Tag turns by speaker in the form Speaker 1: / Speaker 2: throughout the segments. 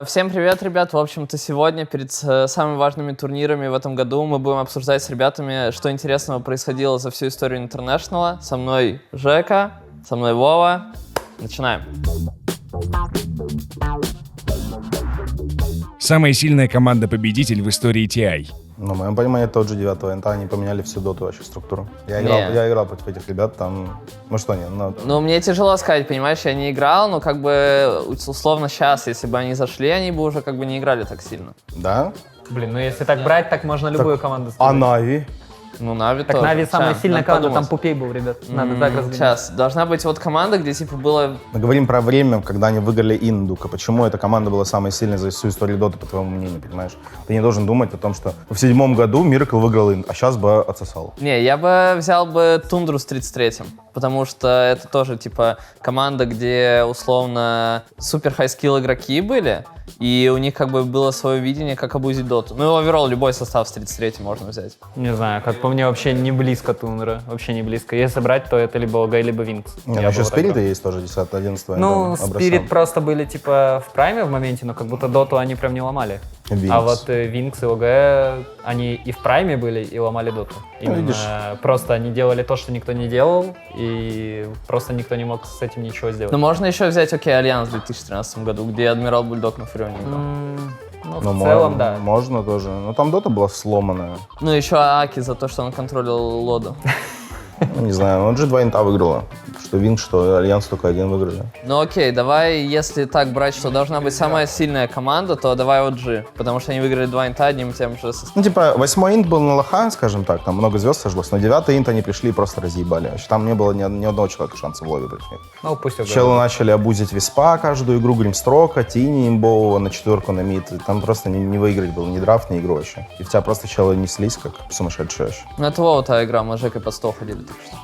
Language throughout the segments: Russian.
Speaker 1: Всем привет, ребят! В общем-то, сегодня перед самыми важными турнирами в этом году мы будем обсуждать с ребятами, что интересного происходило за всю историю Интернешнала. Со мной Жека, со мной Вова. Начинаем.
Speaker 2: Самая сильная команда-победитель в истории TI.
Speaker 3: Ну, в моем понимании, тот же 9-го инта, они поменяли всю доту вообще структуру. Я играл против этих ребят, там,
Speaker 1: Ну, мне тяжело сказать, понимаешь, я не играл, но как бы условно сейчас, если бы они зашли, они бы уже как бы не играли так сильно.
Speaker 3: Да?
Speaker 4: Блин, ну если так брать, так можно любую команду строить.
Speaker 3: А Нави?
Speaker 1: Ну, Нави
Speaker 4: Так
Speaker 1: тоже.
Speaker 4: Нави самая
Speaker 1: Ща,
Speaker 4: сильная
Speaker 1: надо
Speaker 4: команда, там
Speaker 1: подумать.
Speaker 4: Пупей был, ребят. Надо так разглядеть.
Speaker 1: Сейчас, должна быть вот команда, где типа было...
Speaker 3: Мы говорим про время, когда они выиграли Индука. Почему эта команда была самой сильной за всю историю доты, по твоему мнению, понимаешь? Ты не должен думать о том, что в 7-м году Миракл выиграл Инд, а сейчас бы отсосал.
Speaker 1: Не, я бы взял бы Тундру с 33-м, потому что это тоже, типа, команда, где, условно, супер хай-скилл игроки были, и у них, как бы, было свое видение, как обузить доту. Ну и оверолл любой состав с 33-м можно взять.
Speaker 4: Не знаю, как по мне, вообще не близко Тундра. Вообще не близко. Если брать, то это либо ОГ, либо Винкс.
Speaker 3: Не, ну еще Спириты есть тоже, 10-11
Speaker 4: Ну, Спирит просто были, типа, в прайме в моменте, но как будто доту они прям не ломали.
Speaker 3: Винкс.
Speaker 4: А вот Винкс и ОГ, они и в прайме были, и ломали доту. Именно просто они делали то, что никто не делал, и просто никто не мог с этим ничего сделать.
Speaker 1: Но можно еще взять, Альянс в 2013 году, где Адмирал Бульдог на Фурионе играл.
Speaker 4: Ну,
Speaker 3: Ну,
Speaker 4: в целом, да.
Speaker 3: Можно тоже. Но там дота была сломанная.
Speaker 1: Ну, еще Аки за то, что он контролил Лоду.
Speaker 3: Ну, не знаю, ну G2 инта выиграла. Что Винкс, что Альянс только один выиграли.
Speaker 1: Ну окей, давай, если так брать, что должна быть самая сильная команда, то давай OG, потому что они выиграли 2 инта одним и тем же составом.
Speaker 3: Ну, типа, 8-й инт был на лоха, скажем так, там много звезд сошлось, но 9-й инт они пришли и просто разъебали. Вообще, там не было ни одного человека шанса в лобби против них.
Speaker 4: Ну, пусть ОГ.
Speaker 3: Челы начали абузить Виспа каждую игру, Гримстрока, Тини имбового на 4-ку на мид. И там просто не выиграть было ни драфт, ни игру вообще. И в тебя просто челы неслись, как сумасшедшие вообще.
Speaker 1: Ну это Вова та игра, мы с Жекой под стол ходили, так что...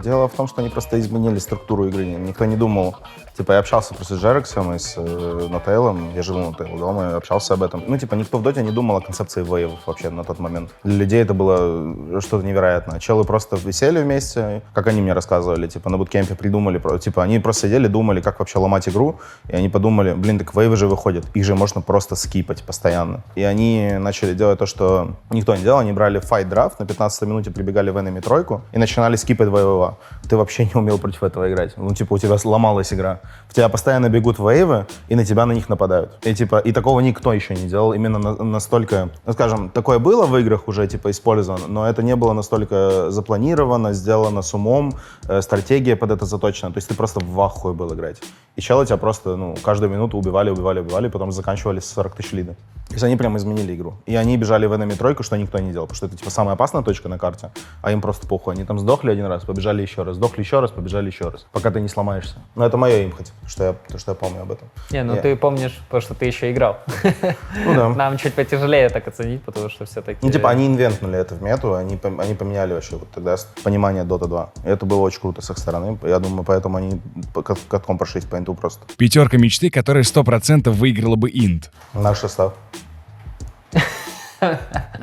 Speaker 3: Дело в том, что они просто изменили структуру игры. Никто не думал. Типа, я общался просто с Джерексом и с Нотейлом. Я живу в Нотейл дома и общался об этом. Ну, типа, никто в доте не думал о концепции вейвов вообще на тот момент. Для людей это было что-то невероятное. Челы просто висели вместе, как они мне рассказывали. Типа, на буткемпе придумали. Типа, они просто сидели, думали, как вообще ломать игру. И они подумали, блин, так вейвы же выходят. Их же можно просто скипать постоянно. И они начали делать то, что никто не делал. Они брали файт-драфт, на 15-й минуте прибегали в enemy тройку и начинали скипать вейва. Ты вообще не умел против этого играть. Ну, типа, у тебя сломалась игра. В тебя постоянно бегут вейвы, и на тебя на них нападают. И, типа, и такого никто еще не делал. Именно настолько, ну, скажем, такое было в играх уже, типа, использовано, но это не было настолько запланировано, сделано с умом, стратегия под это заточена. То есть ты просто в ахуе был играть. И челы тебя просто, ну, каждую минуту убивали, потом заканчивали с 40 тысяч лида. То есть они прям изменили игру. И они бежали в enemy тройку, что никто не делал, потому что это, типа, самая опасная точка на карте, а им просто похуй. Они там сдохли один раз, побежали еще раз, сдохли еще раз, побежали еще раз, пока ты не сломаешься. Но это мое имхоть, что я помню об этом.
Speaker 4: Не, ну ты помнишь, потому что ты еще играл.
Speaker 3: Ну да.
Speaker 4: Нам чуть потяжелее так оценить, потому что все-таки...
Speaker 3: Ну, типа, они инвентнули это в мету, они поменяли вообще вот тогда понимание Dota 2. И это было очень круто с их стороны. Я думаю, поэтому они катком прошлись по инту просто.
Speaker 2: Пятерка мечты, которая 100% выиграла бы Инт.
Speaker 3: Наш состав.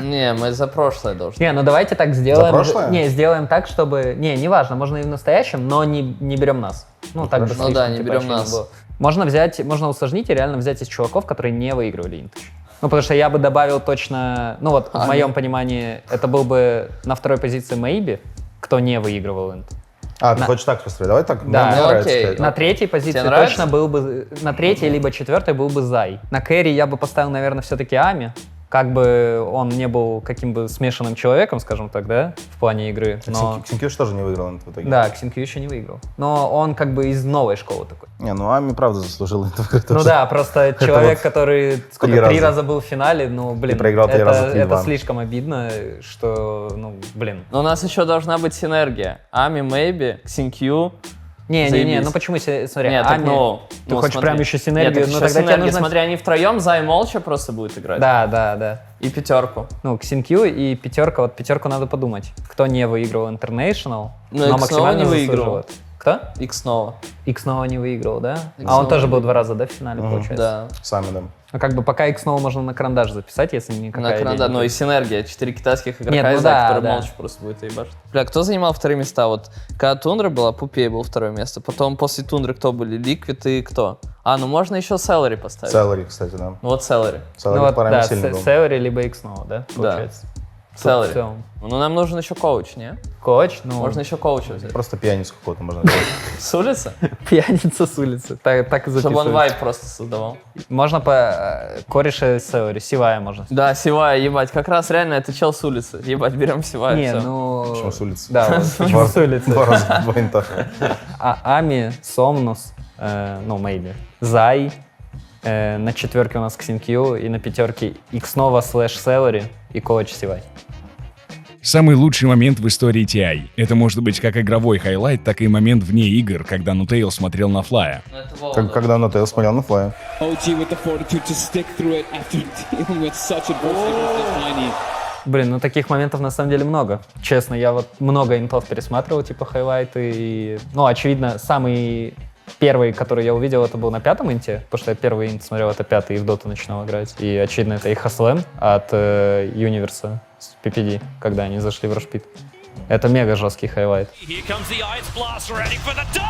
Speaker 1: Не, мы за прошлое должны.
Speaker 4: Не, ну давайте так сделаем.
Speaker 3: За прошлое?
Speaker 4: Не, сделаем так, чтобы... Не, неважно, можно и в настоящем, но не берем нас. Ну, так же
Speaker 1: Ну да,
Speaker 4: слишком,
Speaker 1: не
Speaker 4: типа,
Speaker 1: берем
Speaker 4: ощущение
Speaker 1: нас.
Speaker 4: было. Можно усложнить и реально взять из чуваков, которые не выигрывали Инт. Ну, потому что я бы добавил точно... Ну вот, в моем понимании, это был бы на второй позиции Maybe, кто не выигрывал Инт.
Speaker 3: А, ты хочешь так построить? Давай так.
Speaker 4: Да.
Speaker 3: Мне
Speaker 1: Ну,
Speaker 3: нравится
Speaker 1: окей.
Speaker 3: сказать.
Speaker 4: На третьей позиции
Speaker 1: Тебе нравится?
Speaker 4: точно был бы... На третьей либо четвертой был бы Зай. На кэрри я бы поставил, наверное, все-таки Ами. Как бы он не был каким бы смешанным человеком, скажем так, да, в плане игры. Но...
Speaker 3: Ксенкьюш тоже не выиграл в итоге.
Speaker 4: Да, Ксинкью еще не выиграл. Но он как бы из новой школы такой.
Speaker 3: Не, ну Ами правда заслужил это как-то.
Speaker 4: Ну да, просто человек,
Speaker 3: вот
Speaker 4: который
Speaker 3: три
Speaker 4: три
Speaker 3: раза.
Speaker 4: раза был в финале, ну, блин,
Speaker 3: И проиграл 3 раза
Speaker 4: это
Speaker 3: 3-2.
Speaker 4: слишком обидно, что, ну, блин.
Speaker 1: Но у нас еще должна быть синергия. Ами, Maybe, Xingqiu.
Speaker 4: Не,
Speaker 1: Заебись.
Speaker 4: ну почему, смотри,
Speaker 1: Нет, так,
Speaker 4: Ами,
Speaker 1: ну,
Speaker 4: ты хочешь
Speaker 1: смотри.
Speaker 4: прям еще
Speaker 1: Нет,
Speaker 4: синергию,
Speaker 1: так
Speaker 4: ну
Speaker 1: еще
Speaker 4: тогда тебе
Speaker 1: синергия.
Speaker 4: нужно...
Speaker 1: Смотри, они втроем, Зай молча просто будет играть.
Speaker 4: Да.
Speaker 1: И пятерку.
Speaker 4: Ну, Ксинкью и пятерка, вот пятерку надо подумать. Кто не выигрывал International,
Speaker 1: Ну,
Speaker 4: но
Speaker 1: X
Speaker 4: максимально
Speaker 1: снова не
Speaker 4: заслужил
Speaker 1: выигрывал.
Speaker 4: это. Кто?
Speaker 1: X снова.
Speaker 4: X снова не выиграл, да?
Speaker 1: X
Speaker 4: А он
Speaker 1: снова
Speaker 4: тоже
Speaker 1: не
Speaker 4: был
Speaker 1: выиграл.
Speaker 4: 2 раза, да, в финале, получается?
Speaker 1: Да.
Speaker 3: Сами, да.
Speaker 4: Ну, как бы пока X снова можно на карандаш записать, если
Speaker 1: На
Speaker 4: никакая идея
Speaker 1: Канада,
Speaker 4: не
Speaker 1: но и
Speaker 4: будет.
Speaker 1: синергия, 4 китайских игрока
Speaker 4: Нет, ну
Speaker 1: из
Speaker 4: да,
Speaker 1: которые
Speaker 4: да.
Speaker 1: молча просто будет ебашить. Бля, кто занимал вторые места? Вот, когда Тундра была, Пупей был второе место. Потом после Тундры кто были? Ликвид и кто? А, ну можно еще Селлери поставить.
Speaker 3: Селлери, кстати, да.
Speaker 1: Ну вот Селлери.
Speaker 3: Селлери
Speaker 4: Ну вот,
Speaker 3: парами
Speaker 4: да,
Speaker 3: сильный был.
Speaker 4: Севери либо X снова, да, получается? В
Speaker 1: Селлери.
Speaker 4: целом.
Speaker 1: Ну нам нужен еще коуч, не?
Speaker 4: Коуч, ну,
Speaker 1: Можно еще коуча взять.
Speaker 3: Просто пианицу какую-то можно сделать.
Speaker 1: С улицы?
Speaker 4: пьяница с улицы, так и
Speaker 1: Чтобы он
Speaker 4: записывается.
Speaker 1: вайб просто создавал.
Speaker 4: Можно по кореша Севери, Сивая можно.
Speaker 1: Да, Сивая, ебать. Как раз реально это чел с улицы. Ебать, берем Сивая,
Speaker 4: Не,
Speaker 1: всё.
Speaker 4: ну...
Speaker 3: Почему с улицы?
Speaker 4: Да, вот, почему с улицы?
Speaker 3: Два раза в интах.
Speaker 4: А Ами, Сомнус, ну, maybe, Зай, на 4 у нас Ксинкью, и на 5 X снова слэш Селлери и коуч Сивай.
Speaker 2: Самый лучший момент в истории TI. Это может быть как игровой хайлайт, так и момент вне игр, когда Нутейл смотрел на Флая.
Speaker 1: Ну, это Вова, да.
Speaker 3: Когда Нотейл смотрел на Флая.
Speaker 5: OG with the fortitude to stick through it after dealing with such adversity versus Tiny.
Speaker 4: Блин, ну таких моментов на самом деле много. Честно, я вот много интов пересматривал, типа хайлайты, и, ну, очевидно, самый первый, который я увидел, это был на 5-м инте, потому что я первый инт смотрел, это 5-й, и в доту начинал играть. И, очевидно, это и Хаслен от Юниверса с PPD, когда они зашли в Рашпит. Это мега жесткий хайлайт.
Speaker 6: Here comes the Ice Blast ready for the dunk!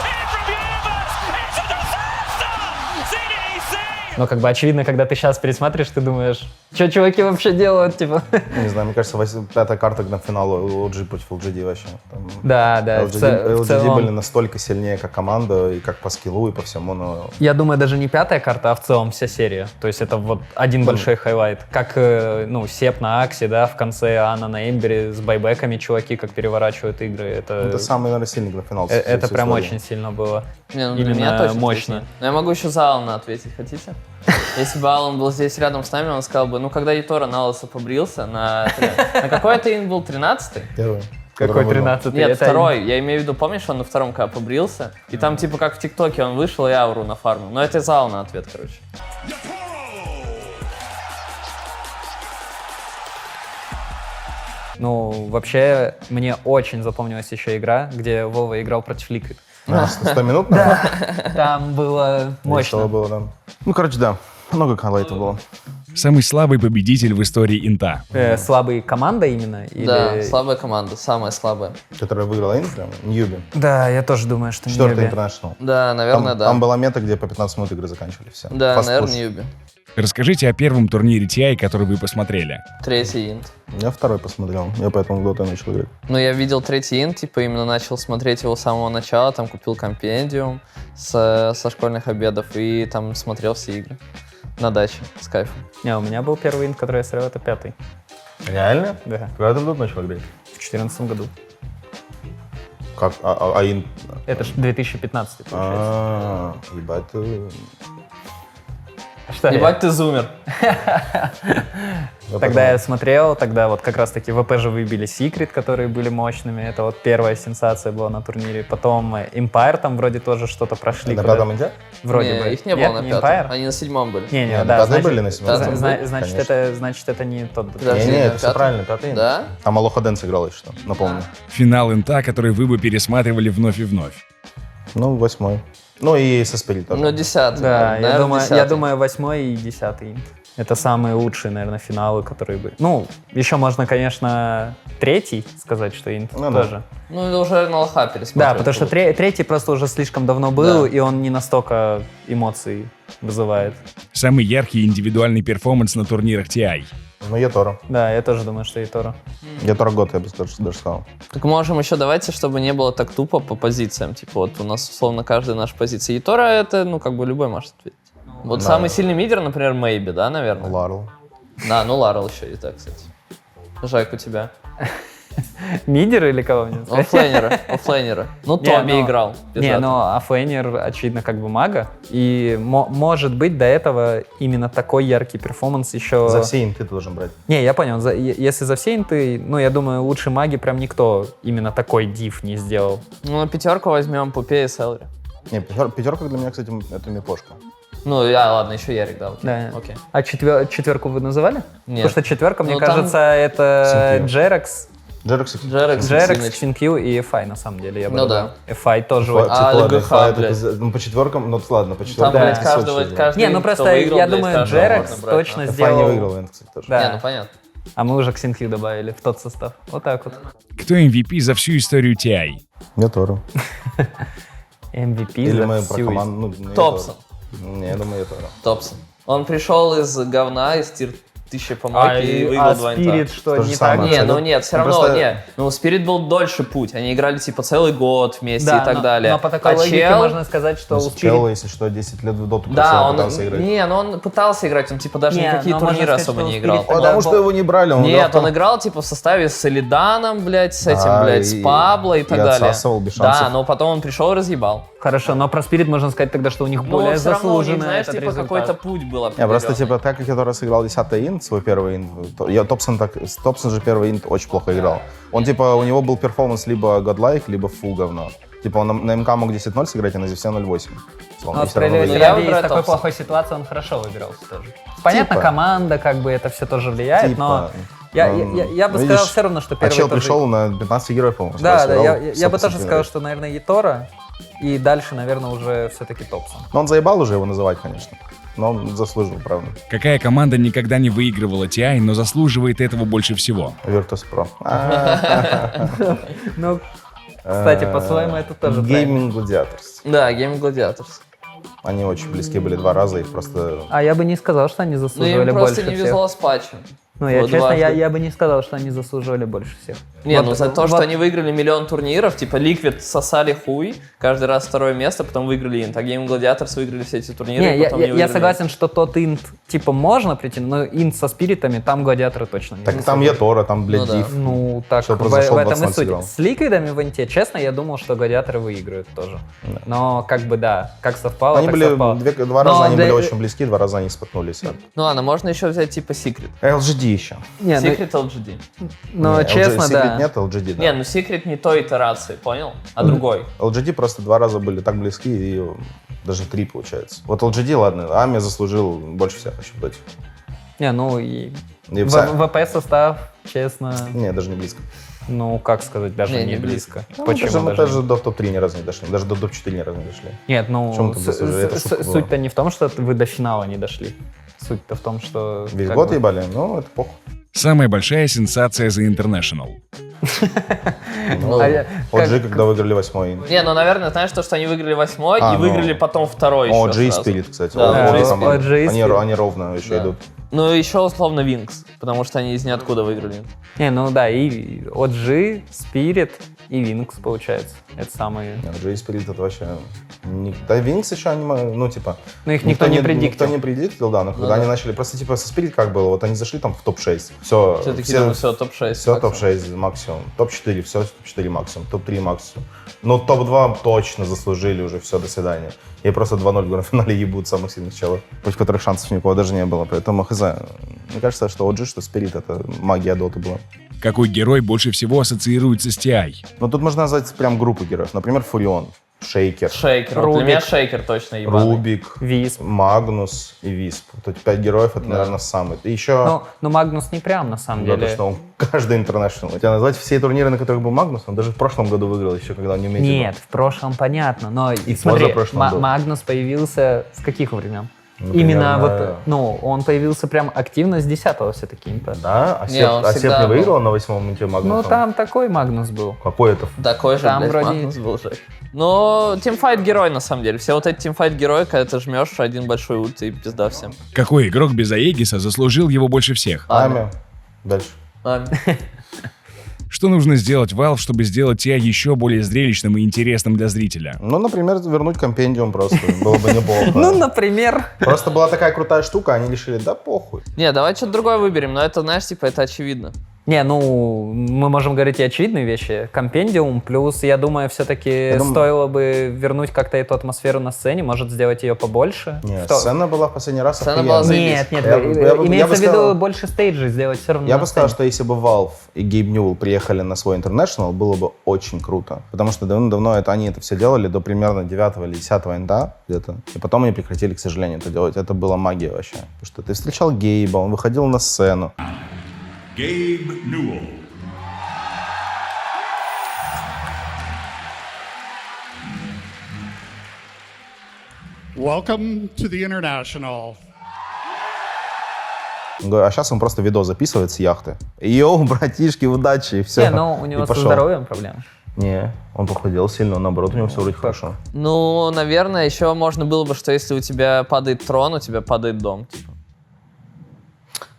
Speaker 6: In from Universe! It's a disaster! CDEC!
Speaker 4: Но как бы очевидно, когда ты сейчас пересматриваешь, ты думаешь, что чуваки вообще делают, типа.
Speaker 3: Не знаю, мне кажется, пятая карта на финал LG против LGD вообще. Там
Speaker 4: Да, да. в
Speaker 3: LGD
Speaker 4: целом,
Speaker 3: были настолько сильнее как команда, и как по скиллу, и по всему, но...
Speaker 4: я думаю, даже не 5-я карта, а в целом вся серия. То есть это вот один большой хайлайт. Как, ну, Сеп на Аксе, да, в конце Анна на Эмбере с байбеками чуваки как переворачивают игры.
Speaker 3: Это самый, наверное, сильный на финал.
Speaker 4: Это
Speaker 3: всей
Speaker 4: прям
Speaker 3: истории.
Speaker 4: очень сильно было.
Speaker 1: Не, ну, для
Speaker 4: Именно
Speaker 1: меня точно
Speaker 4: мощно.
Speaker 1: здесь нет. Но я могу еще за Алана ответить, хотите? Если бы Алан был здесь рядом с нами, он сказал бы, ну, когда Ютора на лысо побрился, на какой это инт был, 13-й?
Speaker 3: Первый.
Speaker 4: Какой
Speaker 3: который выбрал.
Speaker 4: 13-й?
Speaker 1: Нет,
Speaker 4: Это
Speaker 1: второй. Я имею в виду, помнишь, он на втором когда побрился? И там типа как в ТикТоке он вышел и ауру нафармил. Но это за Алана ответ, короче.
Speaker 4: Ну, вообще, мне очень запомнилась еще игра, где Вова играл против Liquid.
Speaker 3: 100 минут, наверное?
Speaker 4: Там было
Speaker 3: Весело
Speaker 4: мощно.
Speaker 3: было, да. Ну, короче, да. Много хайлайтов было.
Speaker 2: Самый слабый победитель в истории инта.
Speaker 4: Слабая команда именно? Или...
Speaker 1: Да, слабая команда, самая слабая.
Speaker 3: Которая выиграла инт, прям, Ньюби.
Speaker 4: Да, я тоже думаю, что
Speaker 3: Четвертый
Speaker 4: Ньюби.
Speaker 3: интернешнл.
Speaker 1: Да, наверное, да.
Speaker 3: Там была мета, где по 15 минут игры заканчивали все.
Speaker 1: Да,
Speaker 3: Fast
Speaker 1: наверное,
Speaker 3: push.
Speaker 1: Ньюби.
Speaker 2: Расскажите о первом турнире TI, который вы посмотрели.
Speaker 1: Третий инт.
Speaker 3: Я второй посмотрел. Я поэтому в Dota начал играть.
Speaker 1: Ну, я видел третий инт, типа именно начал смотреть его с самого начала, там купил компендиум со школьных обедов и там смотрел все игры на даче с кайфом.
Speaker 4: Не, у меня был первый инт, который я смотрел, это 5-й.
Speaker 3: Реально?
Speaker 4: Да,
Speaker 3: Когда ты в Dota начал играть?
Speaker 4: в 2014 году.
Speaker 3: Как? Инт?
Speaker 4: Это ж 2015 получается.
Speaker 3: Ебать, ты...
Speaker 4: Что
Speaker 1: Ебать, ты зумер.
Speaker 4: Тогда я смотрел, тогда вот как раз-таки ВП же выбили Secret, которые были мощными. Это вот первая сенсация была на турнире. Потом Empire там вроде тоже что-то прошли.
Speaker 3: На
Speaker 4: куда-
Speaker 3: пятом инте?
Speaker 4: Вроде
Speaker 1: Не,
Speaker 4: бы.
Speaker 1: их не было
Speaker 4: Нет,
Speaker 1: на
Speaker 4: не
Speaker 1: пятом.
Speaker 4: Empire?
Speaker 1: Они на седьмом были.
Speaker 4: Не,
Speaker 3: На
Speaker 4: да,
Speaker 3: пятом
Speaker 4: значит,
Speaker 3: были на седьмом?
Speaker 1: Да,
Speaker 4: значит,
Speaker 3: Конечно.
Speaker 4: это не тот.
Speaker 1: Подожди,
Speaker 3: Не,
Speaker 1: на
Speaker 3: это все
Speaker 1: пятом?
Speaker 3: правильно, пятый инт.
Speaker 1: Да?
Speaker 3: Там Алоха Дэнс играл, если что, напомню.
Speaker 2: Финал инта, который вы бы пересматривали вновь и вновь.
Speaker 3: Ну, 8. Ну и со Спирит тоже.
Speaker 1: Ну, 10-й.
Speaker 4: Да,
Speaker 1: наверное,
Speaker 4: я
Speaker 1: 10-й.
Speaker 4: думаю, 8 и 10 инт. Это самые лучшие, наверное, финалы, которые были. Ну, еще можно, конечно, 3 сказать, что инт
Speaker 3: Ну да.
Speaker 4: тоже.
Speaker 1: Ну, это уже на лоха
Speaker 4: Да,
Speaker 1: пересматривать.
Speaker 4: потому что
Speaker 1: буду.
Speaker 4: 3 просто уже слишком давно был,
Speaker 1: Да.
Speaker 4: и он не настолько эмоций вызывает.
Speaker 2: Самый яркий индивидуальный перформанс на турнирах TI.
Speaker 3: Ну, я Тора.
Speaker 4: Да, я тоже думаю, что и Торо.
Speaker 3: Я Тора год, я бы даже сказал.
Speaker 1: Так можем еще, давайте, чтобы не было так тупо по позициям. Типа вот у нас условно каждая наша позиция. И Тора это, ну, как бы любой может ответить. Вот
Speaker 3: Да.
Speaker 1: самый сильный мидер, например, Мэйби, да, наверное?
Speaker 3: Ларл.
Speaker 1: Да, ну Ларл еще и так, кстати. Жак, у тебя.
Speaker 4: Мидер или кого мне сказать?
Speaker 1: Оффлейнера. Ну,
Speaker 4: Не,
Speaker 1: Тоби
Speaker 4: но-
Speaker 1: играл. без
Speaker 4: Не,
Speaker 1: этого.
Speaker 4: ну Афейнер, очевидно, как бы мага. И может быть до этого именно такой яркий перформанс еще...
Speaker 3: За все инты ты должен брать.
Speaker 4: Не, я понял. Если за все инты, ну, я думаю, лучше маги прям никто именно такой див не сделал.
Speaker 1: Ну, на пятерку возьмем Пупе и Селри.
Speaker 3: Не, пятерка для меня, кстати, это мипошка.
Speaker 1: Ну, ладно, еще Ярик, да, окей.
Speaker 4: Да.
Speaker 1: Окей.
Speaker 4: А четверку вы называли?
Speaker 1: Нет.
Speaker 4: Потому что четверка, мне
Speaker 1: Ну, там-
Speaker 4: кажется, это
Speaker 3: Синклю.
Speaker 4: Джерекс,
Speaker 3: Джерекс.
Speaker 1: Джерекс,
Speaker 4: Джерекс, Чинкью и FI, на самом деле, я бы
Speaker 1: Ну
Speaker 4: добавил. FI тоже
Speaker 3: Ладно,
Speaker 4: очень...
Speaker 1: А,
Speaker 3: ладно,
Speaker 1: ЛГХ,
Speaker 3: это
Speaker 1: блядь.
Speaker 3: ну, по четверкам, ну ладно, по
Speaker 1: Там,
Speaker 3: четверкам.
Speaker 1: блядь,
Speaker 3: это
Speaker 1: каждый
Speaker 4: Не,
Speaker 1: кто
Speaker 4: ну просто
Speaker 1: выиграл,
Speaker 4: я
Speaker 1: блядь,
Speaker 4: думаю,
Speaker 1: каждого
Speaker 4: Джерекс
Speaker 1: можно брать,
Speaker 4: точно
Speaker 1: нахуй.
Speaker 3: Фай не
Speaker 4: сделал...
Speaker 3: выиграл, это, кстати, тоже.
Speaker 4: Да.
Speaker 1: Не, ну понятно.
Speaker 4: А мы уже Ксинхью добавили в тот состав. Вот так вот.
Speaker 2: Кто MVP за всю историю TI?
Speaker 3: Я Торо.
Speaker 4: MVP
Speaker 3: Или
Speaker 4: за
Speaker 3: мы про
Speaker 4: всю
Speaker 3: команду. Ну,
Speaker 1: Топсон.
Speaker 3: Не, я думаю, я Торо.
Speaker 1: Топсон. Он пришел из говна, из тир 1000 помойки и выиграл 2 инта.
Speaker 4: Спирит что,
Speaker 3: То же
Speaker 4: не
Speaker 3: самое.
Speaker 4: так?
Speaker 1: Не, ну
Speaker 3: абсолютно.
Speaker 1: нет, все
Speaker 3: Ну,
Speaker 1: равно,
Speaker 3: просто-
Speaker 1: не. Ну, Спирит был дольше путь. Они играли, типа, целый год вместе
Speaker 4: Да,
Speaker 1: и так далее.
Speaker 4: но по такой
Speaker 1: А
Speaker 4: логике
Speaker 1: чел-
Speaker 4: можно сказать, что у
Speaker 3: Ну,
Speaker 4: Спирит...
Speaker 3: Челла, если что, 10 лет в доту
Speaker 1: Да, он,
Speaker 3: пытался играть.
Speaker 1: не, ну он пытался играть, он типа даже
Speaker 4: Не,
Speaker 1: никакие
Speaker 4: но можно
Speaker 1: турниры
Speaker 4: сказать,
Speaker 1: особо
Speaker 4: что у
Speaker 1: не играл.
Speaker 4: Спирита-
Speaker 3: Потому
Speaker 4: Да,
Speaker 3: что его не брали, он играл
Speaker 1: Нет,
Speaker 3: в том-
Speaker 1: он играл типа в составе с Элиданом, блядь, с этим,
Speaker 3: Да,
Speaker 1: блядь, с
Speaker 3: и-
Speaker 1: Пабло и так
Speaker 3: и
Speaker 1: далее.
Speaker 3: отсасывал без шансов.
Speaker 1: Да, но потом он пришел и разъебал.
Speaker 4: Хорошо, но про Спирит можно сказать тогда, что у них более
Speaker 1: Но все равно у них,
Speaker 4: заслуженный
Speaker 1: знаешь,
Speaker 4: этот
Speaker 1: типа
Speaker 4: результат.
Speaker 1: какой-то путь был
Speaker 3: Не, просто
Speaker 1: определенный.
Speaker 3: типа так как я тот раз играл 10-й инт, свой первый инт, Топсон же первый инт очень плохо играл. Он типа, у него был перформанс либо godlike, либо full говно. Типа он на МК мог 10-0 сыграть, а на ZFC 0-8.
Speaker 4: Ну,
Speaker 3: И
Speaker 4: вот
Speaker 3: всё равно
Speaker 4: справедливости
Speaker 1: Ну,
Speaker 3: выиграл.
Speaker 1: я
Speaker 4: ради, из
Speaker 1: выбираю
Speaker 4: такой
Speaker 1: Топсон.
Speaker 4: плохой ситуации он хорошо выбирался тоже. Понятно,
Speaker 3: Типа.
Speaker 4: команда, как бы это все тоже влияет,
Speaker 3: Типа,
Speaker 4: но я бы
Speaker 3: видишь,
Speaker 4: сказал все равно, что
Speaker 3: А
Speaker 4: первый
Speaker 3: чел
Speaker 4: тоже...
Speaker 3: пришел на 15 героев, по-моему.
Speaker 4: Да,
Speaker 3: сразу
Speaker 4: да,
Speaker 3: сыграл,
Speaker 4: я бы тоже
Speaker 3: 100%
Speaker 4: сказал, что, наверное, Етора, и дальше, наверное, уже все-таки Топсон.
Speaker 3: Но он заебал уже его называть, конечно. Но он заслужил, правда.
Speaker 2: Какая команда никогда не выигрывала TI, но заслуживает этого больше всего?
Speaker 3: Virtus.pro.
Speaker 4: Ну, кстати, по-своему это тоже правильно.
Speaker 3: Gaming Gladiators.
Speaker 1: Да, Game Gladiators.
Speaker 3: Они очень близки были 2 раза, их просто...
Speaker 4: А я бы не сказал, что они
Speaker 1: Ну,
Speaker 4: заслуживали
Speaker 1: им просто
Speaker 4: больше
Speaker 1: не
Speaker 4: всех.
Speaker 1: везло с патчем.
Speaker 4: Ну, я
Speaker 1: Вот
Speaker 4: честно,
Speaker 1: дважды.
Speaker 4: я бы не сказал, что они заслуживали больше всех.
Speaker 1: Не,
Speaker 4: Вот-
Speaker 1: ну за то, что
Speaker 4: вот-
Speaker 1: они выиграли миллион турниров, типа Liquid сосали хуй, каждый раз второе место, потом выиграли инт, а Game Gladiators выиграли все эти турниры,
Speaker 4: Не,
Speaker 1: потом
Speaker 4: я
Speaker 1: не выиграли.
Speaker 4: согласен, что тот инт, типа, можно прийти, но инт со спиритами, там гладиаторы точно не
Speaker 3: Так там
Speaker 4: заслуживают.
Speaker 3: Етора, там, блядь,
Speaker 1: Ну да.
Speaker 3: Див.
Speaker 4: Ну, так,
Speaker 3: Что
Speaker 4: в
Speaker 3: произошел,
Speaker 4: этом и
Speaker 3: 20
Speaker 4: суть.
Speaker 3: сыграл.
Speaker 4: С ликвидами в инте, честно, я думал, что гладиаторы выиграют тоже. Но, как бы, да, как совпало,
Speaker 3: Они
Speaker 4: так
Speaker 3: были,
Speaker 4: совпало.
Speaker 3: 2 раза
Speaker 4: Но
Speaker 3: они
Speaker 4: для-
Speaker 3: были очень близки, 2 раза они споткнулись.
Speaker 1: Ну ладно, можно еще взять типа Secret.
Speaker 3: LGD еще.
Speaker 4: Не, ну,
Speaker 1: Secret LGD.
Speaker 4: но
Speaker 3: Не,
Speaker 4: честно,
Speaker 3: Secret
Speaker 4: да.
Speaker 3: нет, LGD, да.
Speaker 1: Не, ну Secret не той итерации, понял? А другой.
Speaker 3: LGD просто 2 раза были так близки, и даже 3 получается. Вот LGD, ладно, Ами заслужил больше всех еще в доте.
Speaker 4: Не, ну, и
Speaker 3: И вся-
Speaker 4: ВП состав, честно,
Speaker 3: Не, даже не близко.
Speaker 4: ну, как сказать, даже
Speaker 1: Не,
Speaker 4: не
Speaker 1: не
Speaker 4: близко.
Speaker 3: Ну,
Speaker 4: Почему
Speaker 3: мы
Speaker 4: даже?
Speaker 3: даже до топ-3 ни разу не дошли, даже до топ-4 ни разу не дошли.
Speaker 4: Нет, ну,
Speaker 3: В чем тут заслуживает? Это шутка была.
Speaker 4: суть-то не в том, что вы до финала не дошли. Суть-то в том, что...
Speaker 3: Весь
Speaker 4: как
Speaker 3: год
Speaker 4: бы-
Speaker 3: ебали, ну, это похуй.
Speaker 2: Самая большая сенсация за International.
Speaker 3: Ну,
Speaker 4: А я-
Speaker 3: OG, когда выиграли 8-й.
Speaker 1: Не, ну, наверное, знаешь, то, что они выиграли 8-й
Speaker 3: А,
Speaker 1: и
Speaker 3: ну.
Speaker 1: выиграли потом 2-й еще
Speaker 3: OG
Speaker 1: сразу.
Speaker 3: Spirit, кстати.
Speaker 1: Да,
Speaker 3: Вот
Speaker 1: OG
Speaker 3: команда.
Speaker 4: Spirit.
Speaker 3: Они,
Speaker 4: Spirit.
Speaker 3: они ровно еще
Speaker 1: Да.
Speaker 3: идут.
Speaker 1: Ну, еще условно Wings, потому что они из ниоткуда выиграли.
Speaker 4: Не, ну да, и OG, Spirit и Wings, получается. Это самые...
Speaker 3: Не, OG Spirit это вообще... Да, Wings еще они, ну, типа...
Speaker 4: Ну, их никто не предиктил.
Speaker 3: Никто не предиктил, да, но когда
Speaker 1: да.
Speaker 3: они начали... Просто, типа, со Spirit как было, вот они зашли там в топ-6. Все,
Speaker 1: Все-таки, думаю, все, топ-6.
Speaker 3: все
Speaker 1: максимум.
Speaker 3: топ-6 максимум. Топ-4, все топ-4 максимум. Топ-3 максимум. Но топ-2 точно заслужили уже, все, до свидания. И просто 2-0 в гранд-финале ебут самых сильных челов, против которых шансов ни у кого даже не было. Поэтому, хз, мне кажется, что OG, что Spirit, это магия доты была.
Speaker 2: Какой герой больше всего ассоциируется с TI?
Speaker 3: Но тут можно назвать прям группу героев. Например, Фурион, Шейкер,
Speaker 1: Шейкер. Вот
Speaker 4: Рубик.
Speaker 1: для меня Шейкер точно ебаный.
Speaker 3: Рубик,
Speaker 4: Висп.
Speaker 3: Магнус и Висп. Вот эти 5 героев, это, наверное, самые. И еще...
Speaker 4: Ну, Магнус не прям, на самом
Speaker 3: Да, то,
Speaker 4: деле.
Speaker 3: что он каждый интернешнл. Тебя назвать все турниры, на которых был Магнус, он даже в прошлом году выиграл, еще когда он не умеет.
Speaker 4: Нет, в прошлом понятно, но
Speaker 3: И
Speaker 4: смотри,
Speaker 3: позапрошлом был.
Speaker 4: Магнус появился с каких времен?
Speaker 3: Ну,
Speaker 4: Именно
Speaker 3: примерно-
Speaker 4: вот, ну, он появился прям активно с 10-го все-таки импа.
Speaker 3: Да? А
Speaker 1: Не,
Speaker 3: Сеп
Speaker 1: он
Speaker 3: а Сеп
Speaker 1: всегда
Speaker 3: не
Speaker 1: был.
Speaker 3: выиграл на 8-м инте Магнусом?
Speaker 4: Ну, там такой Магнус был.
Speaker 3: Какой это?
Speaker 1: Такой же,
Speaker 4: Там
Speaker 1: блядь,
Speaker 4: вроде-
Speaker 1: Магнус был же. Но тимфайт герой, на самом деле. Все вот эти тимфайт герои, когда ты жмешь один большой ульт и пизда всем.
Speaker 2: Какой игрок без Аегиса заслужил его больше всех?
Speaker 3: Ами. Дальше.
Speaker 2: Что нужно сделать Valve, чтобы сделать TI еще более зрелищным и интересным для зрителя?
Speaker 3: Ну, например, вернуть компендиум просто. Было бы неплохо.
Speaker 4: Ну, например.
Speaker 3: Просто была такая крутая штука, они решили, да похуй.
Speaker 1: Не, давай что-то другое выберем, но это, знаешь, типа, это очевидно.
Speaker 4: Не, ну, мы можем говорить и очевидные вещи. Компендиум, плюс, я думаю, все-таки
Speaker 3: думаю-
Speaker 4: стоило бы вернуть как-то эту атмосферу на сцене, может, сделать ее побольше.
Speaker 3: Нет,
Speaker 4: Что-
Speaker 3: сцена была в последний раз
Speaker 1: Сцена
Speaker 3: охуенная.
Speaker 1: была заебись.
Speaker 4: Нет, нет,
Speaker 3: Я бы- я бы
Speaker 4: имеется в виду
Speaker 3: сказал-
Speaker 4: больше стейджей сделать все равно
Speaker 3: Я
Speaker 4: на
Speaker 3: бы сказал,
Speaker 4: сцене.
Speaker 3: что если бы Valve и Гейб Ньюэлл приехали на свой International, было бы очень круто. Потому что давно они это все делали до примерно 9 или 10 инда где-то. И потом они прекратили, к сожалению, это делать. Это была магия вообще. Потому что ты встречал Гейба, он выходил на сцену.
Speaker 7: Welcome to the International.
Speaker 3: Говорю, а сейчас он просто видео записывает с яхты. Йоу, братишки, удачи, и все.
Speaker 4: Не, ну у него со здоровьем проблемы.
Speaker 3: Не, он похудел сильно, наоборот, у него все вроде хорошо.
Speaker 1: Ну, наверное, еще можно было бы, что если у тебя падает трон, у тебя падает дом. Типа.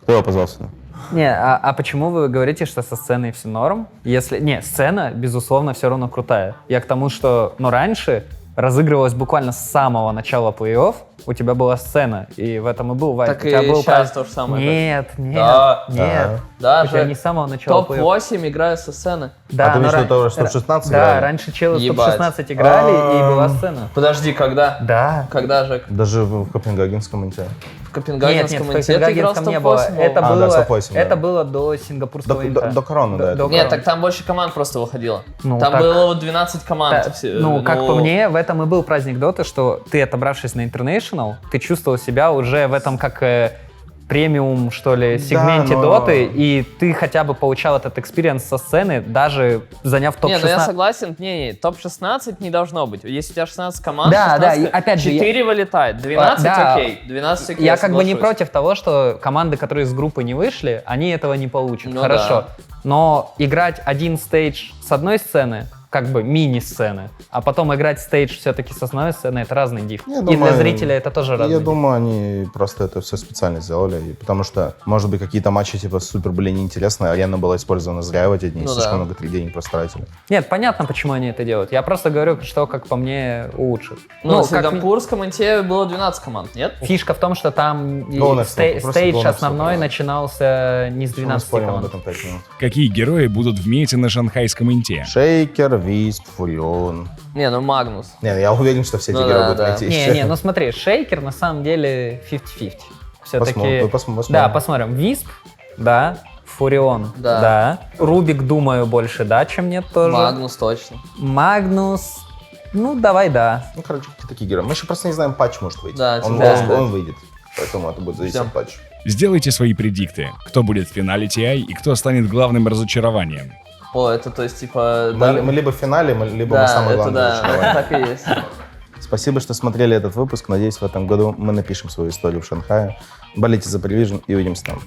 Speaker 3: Кто его позвал сюда?
Speaker 4: Не, а почему вы говорите, что со сценой все норм? Если... Не, сцена, безусловно, все равно крутая. Я к тому, что, ну, раньше разыгрывалась буквально с самого начала плей-офф, у тебя была сцена, и в этом и был вайп.
Speaker 1: Так
Speaker 4: у тебя
Speaker 1: и
Speaker 4: был
Speaker 1: сейчас то же самое.
Speaker 4: Нет,
Speaker 1: Да.
Speaker 4: нет.
Speaker 1: Да,
Speaker 4: У тебя не с самого начала плей-офф.
Speaker 1: Топ-8 играю со сцены.
Speaker 4: Да,
Speaker 3: А ты
Speaker 4: но
Speaker 3: имеешь в виду, что в 16
Speaker 4: Да,
Speaker 3: играли?
Speaker 4: раньше челы в
Speaker 1: Ебать.
Speaker 4: топ-16 играли, и была сцена.
Speaker 1: Подожди, когда?
Speaker 4: Да.
Speaker 1: Когда, Жек?
Speaker 3: Даже в Копенгагенском инте.
Speaker 1: В Копенгагенском
Speaker 4: в
Speaker 1: инте ты играл с
Speaker 4: Копенгагенском не было.
Speaker 1: топ-8?
Speaker 4: Это
Speaker 3: А,
Speaker 4: было,
Speaker 3: да, с топ-8,
Speaker 4: это
Speaker 3: да.
Speaker 4: было до сингапурского инта.
Speaker 3: До короны, да, это
Speaker 1: Нет, так там больше команд просто выходило.
Speaker 4: Ну,
Speaker 1: там
Speaker 4: так-
Speaker 1: было вот 12 команд.
Speaker 4: Да,
Speaker 1: все,
Speaker 4: ну, как по мне, в этом и был праздник Доты, что ты, отобравшись на International, ты чувствовал себя уже в этом как премиум, что ли, сегменте
Speaker 3: но-
Speaker 4: Доты, и ты хотя бы получал этот экспириенс со сцены, даже заняв
Speaker 1: Не, ну я
Speaker 4: топ-16.
Speaker 1: согласен, не, топ-16 не должно быть. Если у тебя 16 команд,
Speaker 4: Да,
Speaker 1: 16,
Speaker 4: да, и опять же,
Speaker 1: 4 вылетает, 12
Speaker 4: да.
Speaker 1: окей, 12 окей.
Speaker 4: Я как бы не
Speaker 1: соглашусь.
Speaker 4: против того, что команды, которые из группы не вышли, они этого не получат.
Speaker 1: Ну
Speaker 4: Хорошо.
Speaker 1: да.
Speaker 4: Но играть один стейдж с одной сцены, как бы мини-сцены, а потом играть стейдж все-таки с основной сцены, это разный див.
Speaker 3: Я
Speaker 4: И
Speaker 3: думаю,
Speaker 4: для зрителя это тоже разный
Speaker 3: Я
Speaker 4: див.
Speaker 3: думаю, они просто это все специально сделали, потому что, может быть, какие-то матчи типа супер были неинтересные, арена была использована зря в эти дни,
Speaker 1: Ну
Speaker 3: слишком
Speaker 1: да.
Speaker 3: много денег просто тратили.
Speaker 4: Нет, понятно, почему они это делают. Я просто говорю, что, как по мне, улучшит.
Speaker 1: Ну, в
Speaker 4: как
Speaker 1: сингапурском инте было 12 команд, нет?
Speaker 4: фишка в том, что там
Speaker 3: Голнес, просто
Speaker 4: стейдж
Speaker 3: голнес,
Speaker 4: основной
Speaker 3: да.
Speaker 4: начинался не с
Speaker 3: Мы
Speaker 4: 12
Speaker 3: спорим об
Speaker 4: команд.
Speaker 3: этом 5 минут.
Speaker 2: Какие герои будут в мете на шанхайском инте?
Speaker 3: Шейкер, Висп, Фурион.
Speaker 1: Не, ну Магнус.
Speaker 3: Не, я уверен, что все эти
Speaker 1: Ну
Speaker 3: герои
Speaker 1: да,
Speaker 3: будут
Speaker 1: да.
Speaker 3: найти.
Speaker 4: Не, ну смотри, Шейкер на самом деле 50-50. Все-таки...
Speaker 3: Посмотрим.
Speaker 4: Да, посмотрим. Висп, да. Фурион,
Speaker 1: Да.
Speaker 4: да. Рубик, думаю, больше да, чем нет тоже.
Speaker 1: Магнус точно.
Speaker 4: Магнус, ну давай да.
Speaker 3: Ну, короче, какие такие герои. Мы еще просто не знаем, патч может выйти.
Speaker 1: Да,
Speaker 3: он,
Speaker 1: тем более, да.
Speaker 3: он выйдет. Поэтому это будет зависеть
Speaker 1: Всё.
Speaker 3: от патча.
Speaker 2: Сделайте свои предикты. Кто будет в финале TI и кто станет главным разочарованием?
Speaker 1: О, это то есть типа...
Speaker 3: Мы либо в финале, либо мы
Speaker 1: да,
Speaker 3: самое
Speaker 1: это
Speaker 3: главное
Speaker 1: да,
Speaker 3: разочарование.
Speaker 1: так и есть.
Speaker 3: Спасибо, что смотрели этот выпуск. Надеюсь, в этом году мы напишем свою историю в Шанхае. Болейте за Prevision и увидимся там.